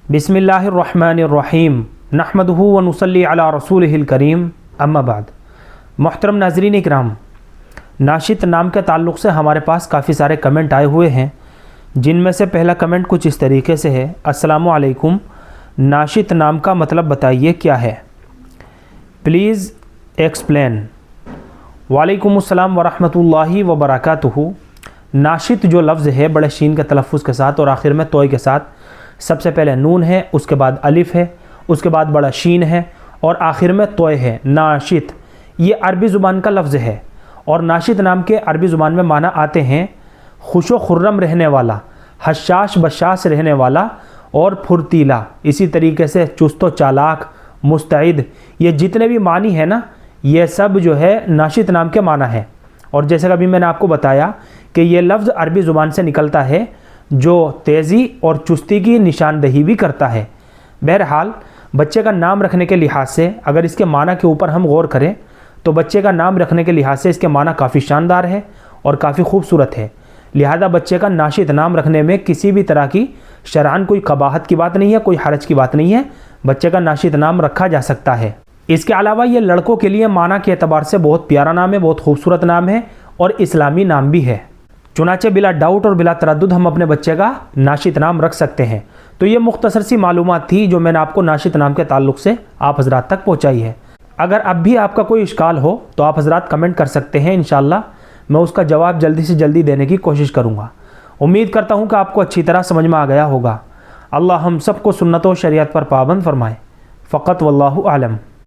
बिस्मिल्लाहिर्रहमानिर्रहीम नहमदुहु व नुसल्ली अला रसूलिहिल करीम अम्मा बाद। मोहतरम नाज़रीन इकराम, नाशित नाम के ताल्लुक़ से हमारे पास काफ़ी सारे कमेंट आए हुए हैं, जिनमें से पहला कमेंट कुछ इस तरीके से है। अस्सलामु अलैकुम, नाशित नाम का मतलब बताइए क्या है, प्लीज़ एक्सप्लेन। वालेकुम अस्सलाम वरहमतुल्लाहि व बरकातुहू। नाशित जो लफ्ज़ है बड़े शीन के तलफ़्फ़ुज़ के साथ और आखिर में तोय के साथ, सबसे पहले नून है, उसके बाद अलिफ़ है, उसके बाद बड़ा शीन है और आखिर में तोय है। नाशित ये अरबी ज़ुबान का लफ्ज़ है और नाशित नाम के अरबी ज़ुबान में माना आते हैं खुशो खुर्रम रहने वाला, हशाश बशाश रहने वाला और फुर्तीला। इसी तरीके से चुस्तो चालाक, मुस्तैद, ये जितने भी मानी है ना, ये सब जो है नाशित नाम के माना है। और जैसे कि अभी मैंने आपको बताया कि ये लफ्ज़ अरबी ज़ुबान से निकलता है जो तेज़ी और चुस्ती की निशानदही भी करता है। बहरहाल बच्चे का नाम रखने के लिहाज से अगर इसके माना के ऊपर हम गौर करें तो बच्चे का नाम रखने के लिहाज से इसके माना काफ़ी शानदार है और काफ़ी खूबसूरत है। लिहाजा बच्चे का नाशित नाम रखने में किसी भी तरह की शरअन कोई कबाहत की बात नहीं है, कोई हरज की बात नहीं है, बच्चे का नाशित नाम रखा जा सकता है। इसके अलावा ये लड़कों के लिए माना के एतबार से बहुत प्यारा नाम है, बहुत खूबसूरत नाम है और इस्लामी नाम भी है। चुनाचे बिला डाउट और बिला तरद्दुद हम अपने बच्चे का नाशित नाम रख सकते हैं। तो ये मुख्तसर सी मालूमात थी जो मैंने आपको नाशित नाम के ताल्लुक़ से आप हज़रात तक पहुँचाई है। अगर अब भी आपका कोई इश्काल हो तो आप हज़रात कमेंट कर सकते हैं, इंशाअल्लाह मैं उसका जवाब जल्दी से जल्दी देने की कोशिश करूँगा। उम्मीद करता हूँ कि आपको अच्छी तरह समझ में आ गया होगा। अल्लाह हम सबको सुन्नत व शरीयत पर पाबंद फरमाए। फ़क़त वल्लाहु आलम।